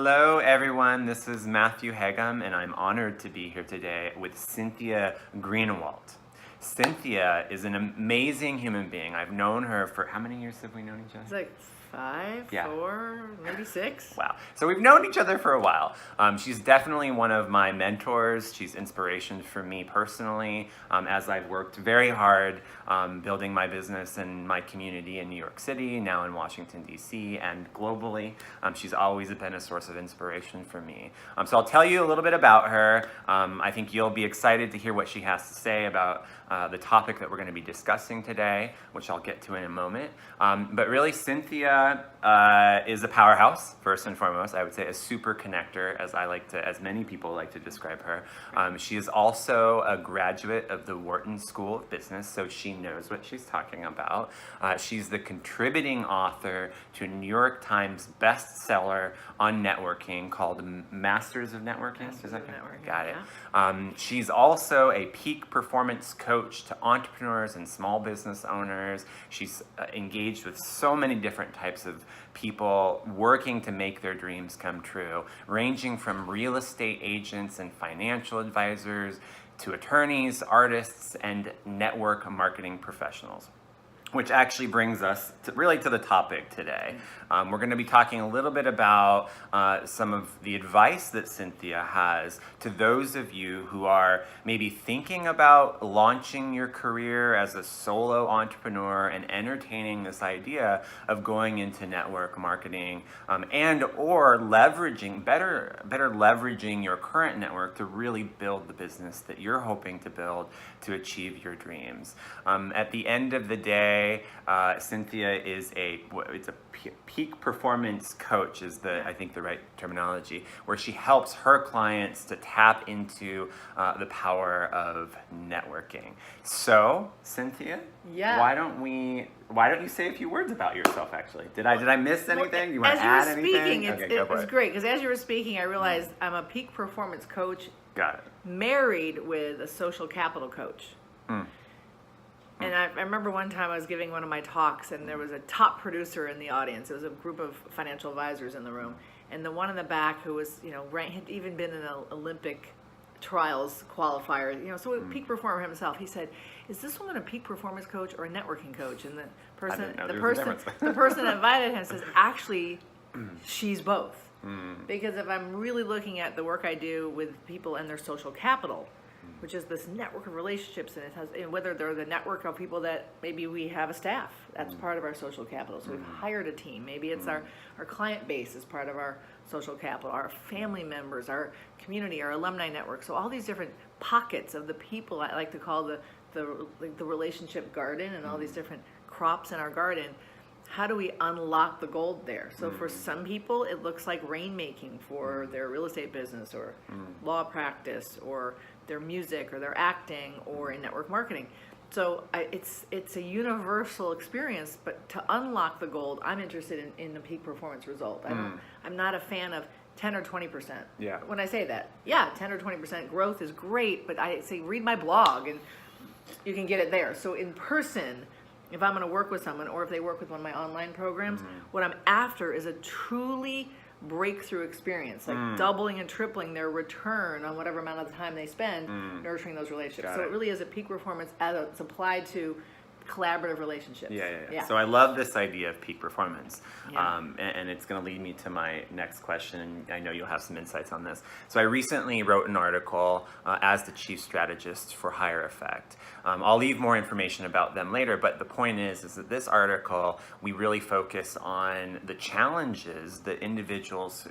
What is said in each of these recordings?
Hello, everyone. This is Matthew Hegum, and I'm honored to be here today with Cynthia Greenewalt. Cynthia is an amazing human being. I've known her for how many years have we known each other? It's like 5, 4, maybe 6. Wow. So we've known each other for a while. She's definitely one of my mentors. She's inspiration for me personally as I've worked very hard building my business and my community in New York City, now in Washington, D.C., and globally. She's always been a source of inspiration for me. So I'll tell you a little bit about her. I think you'll be excited to hear what she has to say about the topic that we're going to be discussing today, which I'll get to in a moment. But really, Cynthia is a powerhouse, first and foremost. I would say a super connector, as many people like to describe her. She is also a graduate of the Wharton School of Business, so she knows what she's talking about. She's the contributing author to a New York Times bestseller on networking called Masters of Networking. Got it. Yeah. She's also a peak performance coach to entrepreneurs and small business owners. She's engaged with so many different types of people working to make their dreams come true, ranging from real estate agents and financial advisors to attorneys, artists, and network marketing professionals. Which actually brings us to the topic today. We're going to be talking a little bit about some of the advice that Cynthia has to those of you who are maybe thinking about launching your career as a solo entrepreneur and entertaining this idea of going into network marketing and or better leveraging your current network to really build the business that you're hoping to build to achieve your dreams. At the end of the day, Cynthia is a peak performance coach is I think the right terminology, where she helps her clients to tap into the power of networking. So, Cynthia, why don't you say a few words about yourself? Actually, did I miss anything? You want to add anything? It was great because as you were speaking, I realized I'm a peak performance coach. Got it. Married with a social capital coach. And I remember one time I was giving one of my talks and there was a top producer in the audience. It was a group of financial advisors in the room. And the one in the back who was, had even been in an Olympic trials qualifier, so a peak performer himself, he said, "Is this woman a peak performance coach or a networking coach?" And the person that invited him says, "Actually, she's both." Because if I'm really looking at the work I do with people and their social capital, which is this network of relationships, and it has, whether they're the network of people that maybe we have a staff, that's part of our social capital. So we've hired a team. Maybe it's our client base is part of our social capital, our family members, our community, our alumni network. So all these different pockets of the people I like to call the relationship garden, and all these different crops in our garden. How do we unlock the gold there? So for some people, it looks like rainmaking for their real estate business or law practice or their music or their acting or in network marketing. So it's a universal experience, but to unlock the gold, I'm interested in the peak performance result. I'm not a fan of 10 or 20%. Yeah. When I say that, 10 or 20% growth is great, but I say read my blog and you can get it there. So in person, if I'm going to work with someone or if they work with one of my online programs, what I'm after is a truly breakthrough experience, like doubling and tripling their return on whatever amount of time they spend nurturing those relationships. So it really is a peak performance as it's applied to collaborative relationships. Yeah. So I love this idea of peak performance. And it's going to lead me to my next question, and I know you'll have some insights on this. So I recently wrote an article as the chief strategist for HireEffect. I'll leave more information about them later, but the point is that this article, we really focus on the challenges that individuals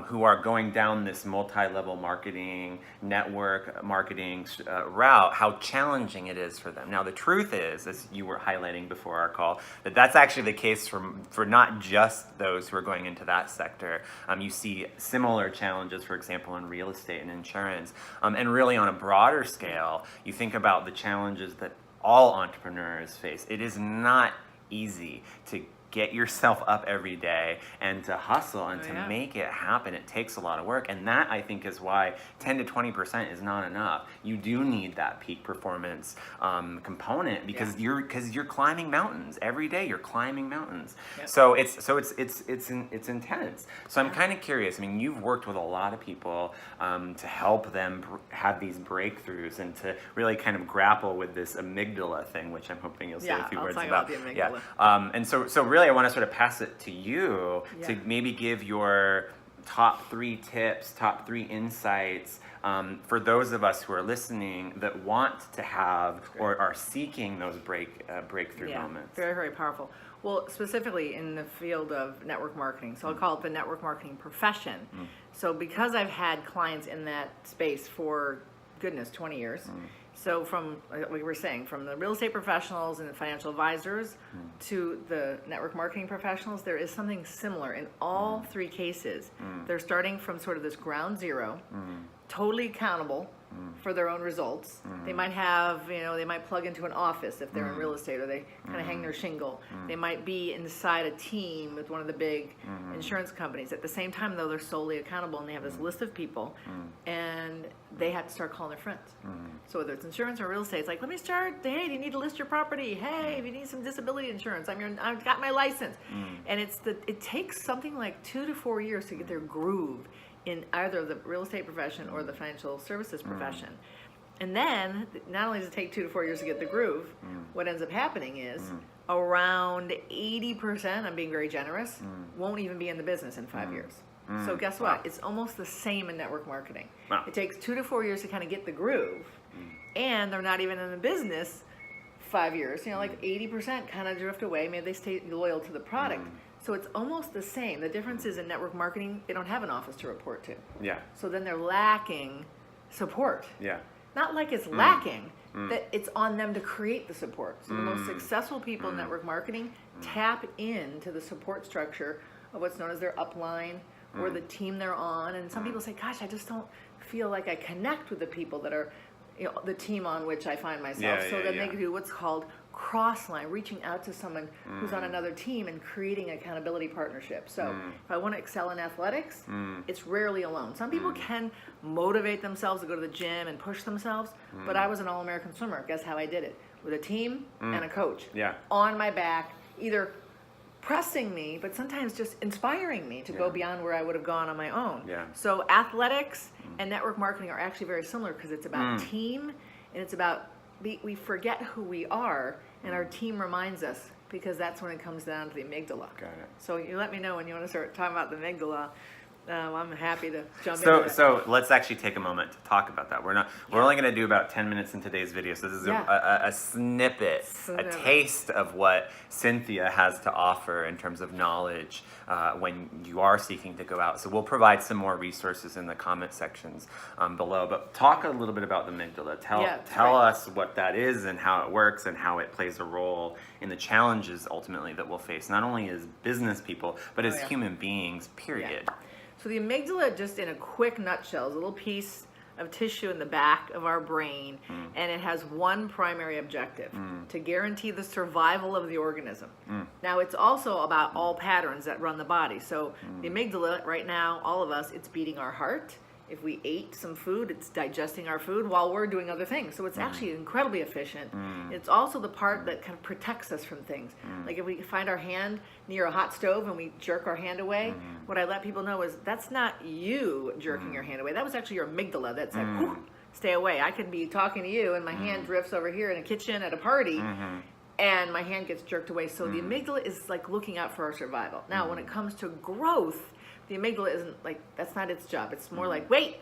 who are going down this multi-level marketing, network marketing route, how challenging it is for them. Now, the truth is, as you were highlighting before our call, that's actually the case for not just those who are going into that sector. You see similar challenges, for example, in real estate and insurance. And really on a broader scale, you think about the challenges that all entrepreneurs face. It is not easy to get yourself up every day and to hustle and Oh, to yeah. make it happen. It takes a lot of work, and that I think is why 10 to 20% is not enough. You do need that peak performance component because Yeah. you're climbing mountains every day. You're climbing mountains, Yep. so it's intense. So I'm Yeah. kind of curious. I mean, you've worked with a lot of people to help them have these breakthroughs and to really kind of grapple with this amygdala thing, which I'm hoping you'll say a few I'll words talk about. about the amygdala. Yeah. And so really, I want to sort of pass it to you to Yeah. maybe give your top 3 tips, top 3 insights for those of us who are listening that want to have or are seeking those breakthrough moments. Very, very powerful. Well, specifically in the field of network marketing, so I'll call it the network marketing profession. So because I've had clients in that space for, goodness, 20 years, so from, like we were saying, from the real estate professionals and the financial advisors to the network marketing professionals, there is something similar in all 3 cases. They're starting from sort of this ground zero, totally accountable for their own results. They might have, they might plug into an office if they're in real estate, or they kind of hang their shingle. They might be inside a team with one of the big insurance companies. At the same time, though, they're solely accountable, and they have this list of people, and they have to start calling their friends. So whether it's insurance or real estate, it's like, let me start. Hey, do you need to list your property? Hey, if you need some disability insurance, I've got my license. And it takes something like 2 to 4 years to get their groove in either the real estate profession or the financial services profession. And then, not only does it take 2 to 4 years to get the groove, what ends up happening is around 80%, I'm being very generous, won't even be in the business in 5 years. So guess what? Wow. It's almost the same in network marketing. Wow. It takes 2 to 4 years to kind of get the groove, and they're not even in the business 5 years. Like 80% kind of drift away. Maybe they stay loyal to the product. So it's almost the same. The difference is in network marketing, they don't have an office to report to. Yeah. So then they're lacking support. Yeah. Not like it's lacking, that it's on them to create the support. So the most successful people in network marketing tap into the support structure of what's known as their upline or the team they're on. And some people say, gosh, I just don't feel like I connect with the people that are the team on which I find myself. They do what's called cross-line, reaching out to someone who's on another team and creating an accountability partnership. So if I want to excel in athletics, it's rarely alone. Some people can motivate themselves to go to the gym and push themselves, but I was an All-American swimmer. Guess how I did it? With a team and a coach on my back, either pressing me, but sometimes just inspiring me to go beyond where I would have gone on my own. Yeah. So athletics and network marketing are actually very similar because it's about team, and it's about we forget who we are, and our team reminds us, because that's when it comes down to the amygdala. Got it. So you let me know when you want to start talking about the amygdala. I'm happy to jump into it. So let's actually take a moment to talk about that. We're only going to do about 10 minutes in today's video. So this is a snippet, a taste of what Cynthia has to offer in terms of knowledge when you are seeking to go out. So we'll provide some more resources in the comment sections below. But talk a little bit about the amygdala. Tell us what that is and how it works and how it plays a role in the challenges ultimately that we'll face, not only as business people, but as human beings, period. Yeah. So the amygdala, just in a quick nutshell, is a little piece of tissue in the back of our brain, and it has one primary objective, to guarantee the survival of the organism. Now, it's also about all patterns that run the body. So the amygdala, right now, all of us, it's beating our heart. If we ate some food, it's digesting our food while we're doing other things. So it's actually incredibly efficient. It's also the part that kind of protects us from things. Like if we find our hand near a hot stove and we jerk our hand away, what I let people know is that's not you jerking your hand away. That was actually your amygdala that said, stay away. I could be talking to you and my hand drifts over here in a kitchen at a party, and my hand gets jerked away. So the amygdala is like looking out for our survival. Now, when it comes to growth, the amygdala isn't like, that's not its job. It's more like, wait,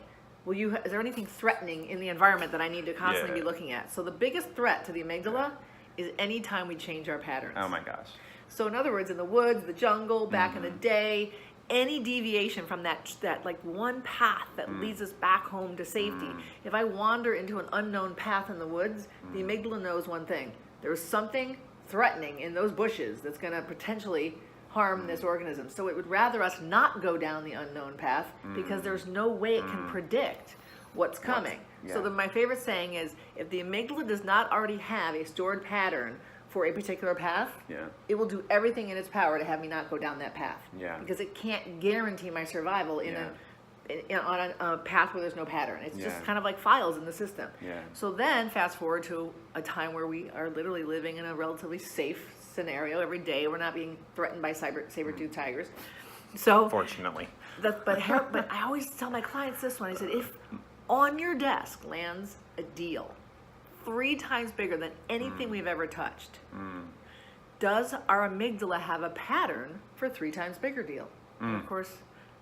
is there anything threatening in the environment that I need to constantly be looking at? So the biggest threat to the amygdala is anytime we change our patterns. Oh my gosh. So in other words, in the woods, the jungle, back in the day, any deviation from that like one path that leads us back home to safety. If I wander into an unknown path in the woods, the amygdala knows one thing. There's something threatening in those bushes that's going to potentially harm this organism. So it would rather us not go down the unknown path because there's no way it can predict what's coming. So my favorite saying is, if the amygdala does not already have a stored pattern for a particular path, it will do everything in its power to have me not go down that path. Because it can't guarantee my survival on a path where there's no pattern. It's just kind of like files in the system. So then fast forward to a time where we are literally living in a relatively safe scenario every day. We're not being threatened by saber-toothed tigers. So fortunately. But I always tell my clients this one. I said, if on your desk lands a deal 3 times bigger than anything we've ever touched, does our amygdala have a pattern for 3 times bigger deal? And of course,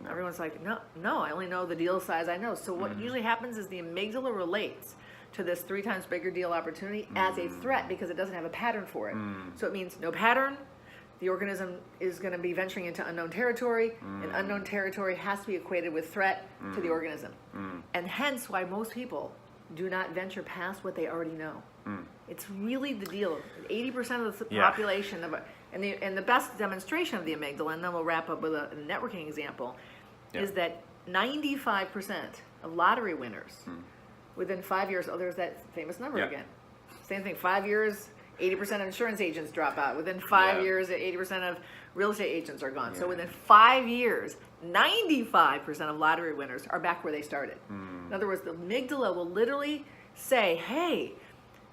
everyone's like, no, I only know the deal size I know. So what usually happens is the amygdala relates to this 3 times bigger deal opportunity as a threat because it doesn't have a pattern for it. So it means no pattern. The organism is going to be venturing into unknown territory, and unknown territory has to be equated with threat to the organism. And hence why most people do not venture past what they already know. It's really the deal. 80% of the population and the best demonstration of the amygdala, and then we'll wrap up with a networking example, is that 95% of lottery winners within 5 years, there's that famous number again. Same thing, 5 years, 80% of insurance agents drop out. Within 5 years, 80% of real estate agents are gone. So within 5 years, 95% of lottery winners are back where they started. In other words, the amygdala will literally say, hey,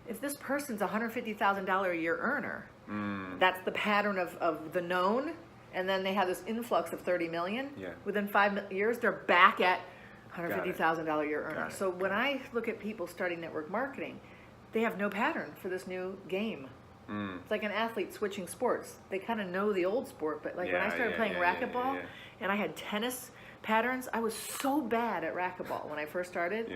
if this person's a $150,000 a year earner, that's the pattern of the known, and then they have this influx of 30 million. Within 5 years, they're back at $150,000 a year earner. So when I look at people starting network marketing, they have no pattern for this new game. It's like an athlete switching sports. They kind of know the old sport, but like when I started playing racquetball and I had tennis patterns, I was so bad at racquetball when I first started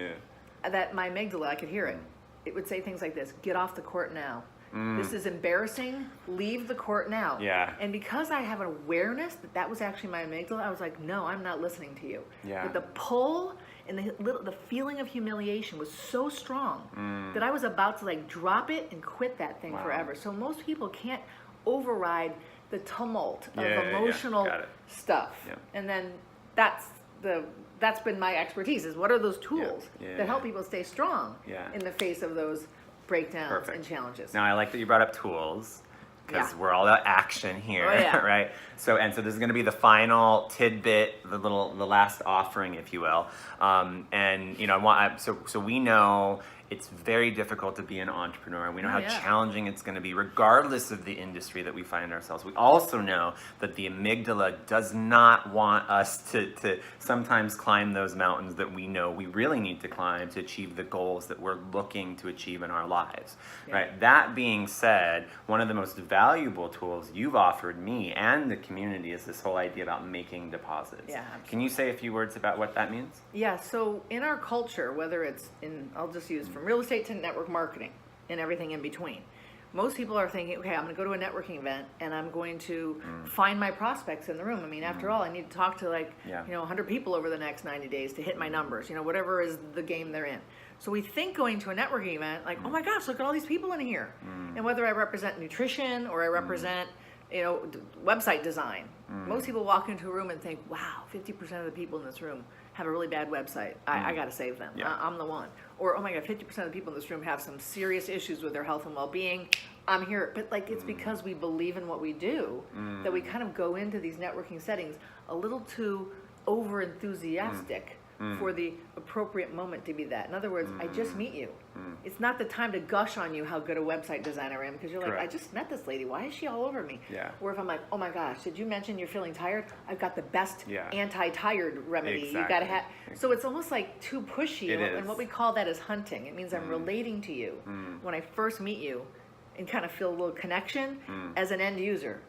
that my amygdala, I could hear it. It would say things like this: get off the court now. This is embarrassing. Leave the court now. And because I have an awareness that that was actually my amygdala, I was like, no, I'm not listening to you. But the pull and the feeling of humiliation was so strong that I was about to like drop it and quit that thing forever. So most people can't override the tumult of emotional stuff. And then that's been my expertise, is what are those tools that help people stay strong in the face of those breakdowns and challenges. Now I like that you brought up tools, because we're all about action here, right? So this is going to be the final tidbit, the last offering, if you will. And so we know it's very difficult to be an entrepreneur. We know how challenging it's going to be, regardless of the industry that we find ourselves. We also know that the amygdala does not want us to sometimes climb those mountains that we know we really need to climb to achieve the goals that we're looking to achieve in our lives, right? That being said, one of the most valuable tools you've offered me and the community is this whole idea about making deposits. Can you say a few words about what that means? So in our culture, whether it's I'll just use from real estate to network marketing and everything in between, most people are thinking, okay, I'm going to go to a networking event and I'm going to find my prospects in the room. I mean, after all, I need to talk to 100 people over the next 90 days to hit my numbers, whatever is the game they're in. So we think going to a networking event, like, oh my gosh, look at all these people in here. And whether I represent nutrition or I represent website design, most people walk into a room and think, wow, 50% of the people in this room have a really bad website. I got to save them. I'm the one. Or, oh my God, 50% of the people in this room have some serious issues with their health and well-being. I'm here. But it's because we believe in what we do that we kind of go into these networking settings a little too over-enthusiastic for the appropriate moment to be that. In other words, I just meet you. It's not the time to gush on you how good a website designer I am, because you're like, I just met this lady. Why is she all over me? Or if I'm like, oh my gosh, did you mention you're feeling tired? I've got the best anti-tired remedy. You got to have. So it's almost like too pushy. And what we call that is hunting. It means I'm relating to you when I first meet you and kind of feel a little connection as an end user.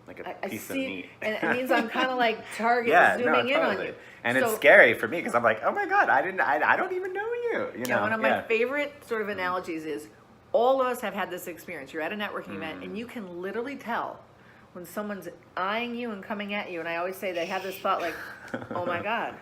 Like a piece of meat. And it means I'm kind of like zooming in on you. And it's scary for me because I'm like, oh my God, I don't even know you. One of my favorite sort of analogies is all of us have had this experience. You're at a networking event and you can literally tell when someone's eyeing you and coming at you. And I always say they have this thought like, oh my God,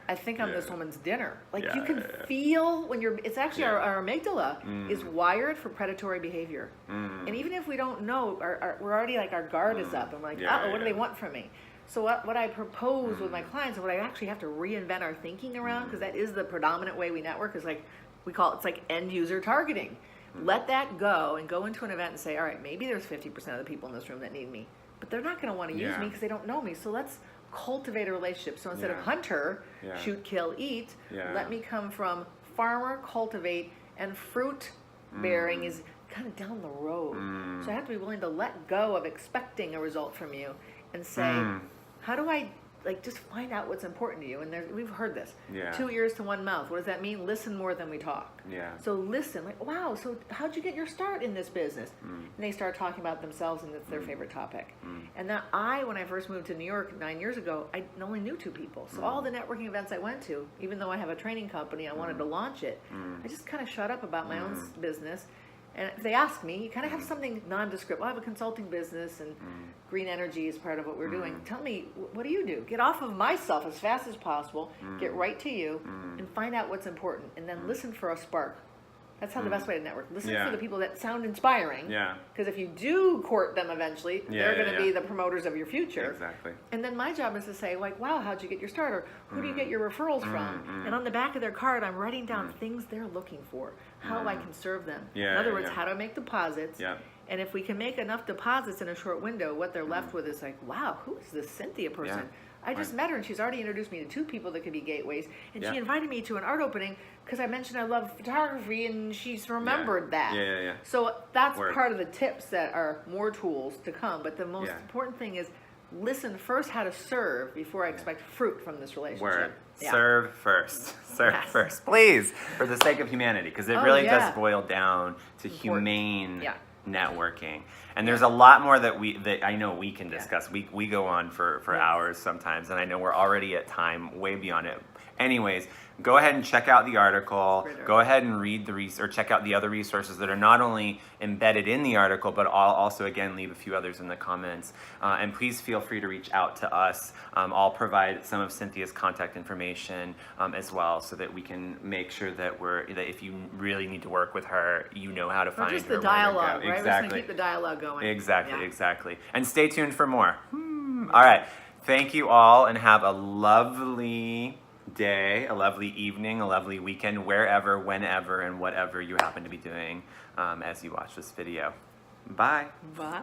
I think I'm this woman's dinner. Like you can feel when it's actually our amygdala is wired for predatory behavior. And even if we don't know, we're already like our guard is up. I'm like, what do they want from me? So what I propose with my clients and what I actually have to reinvent our thinking around, because that is the predominant way we network, is like, it's like end user targeting. Let that go and go into an event and say, all right, maybe there's 50% of the people in this room that need me, but they're not going to want to use me because they don't know me. So let's cultivate a relationship. So instead of hunter, shoot, kill, eat, let me come from farmer, cultivate, and fruit bearing is kind of down the road. So I have to be willing to let go of expecting a result from you and say, how do I just find out what's important to you? And we've heard this. 2 ears to one mouth. What does that mean? Listen more than we talk. So listen, wow, so how'd you get your start in this business? And they start talking about themselves, and it's their favorite topic. And then when I first moved to New York 9 years ago, I only knew 2 people. So all the networking events I went to, even though I have a training company, I wanted to launch it, I just kind of shut up about my own business. And if they ask me, you kind of have something nondescript. Well, I have a consulting business, and green energy is part of what we're doing. Tell me, what do you do? Get off of myself as fast as possible, get right to you, and find out what's important, and then listen for a spark. That's how the best way to network. Listen for the people that sound inspiring. Because if you do court them eventually, they're going to be the promoters of your future. Exactly. And then my job is to say, wow, how'd you get your start? Or who do you get your referrals from? And on the back of their card, I'm writing down things they're looking for, how I can serve them. In other words, how to make deposits. And if we can make enough deposits in a short window, what they're left with is like, wow, who is this Cynthia person? I just met her, and she's already introduced me to 2 people that could be gateways. And she invited me to an art opening because I mentioned I love photography, and she's remembered that. So that's part of the tips that are more tools to come. But the most important thing is listen first how to serve before I expect fruit from this relationship. Serve first. Serve first. Please, for the sake of humanity, because it really does boil down to humane networking. And there's a lot more that I know we can discuss. We go on for hours sometimes, and I know we're already at time way beyond it. Anyways, go ahead and check out the article. Go ahead and read or check out the other resources that are not only embedded in the article, but I'll also, again, leave a few others in the comments. And please feel free to reach out to us. I'll provide some of Cynthia's contact information as well, so that we can make sure that if you really need to work with her, you know how to find her. Just the dialogue, right? Exactly. We're just going to keep the dialogue going. Exactly. And stay tuned for more. All right. Thank you all, and have a lovely day, a lovely evening, a lovely weekend, wherever, whenever, and whatever you happen to be doing as you watch this video. Bye. Bye.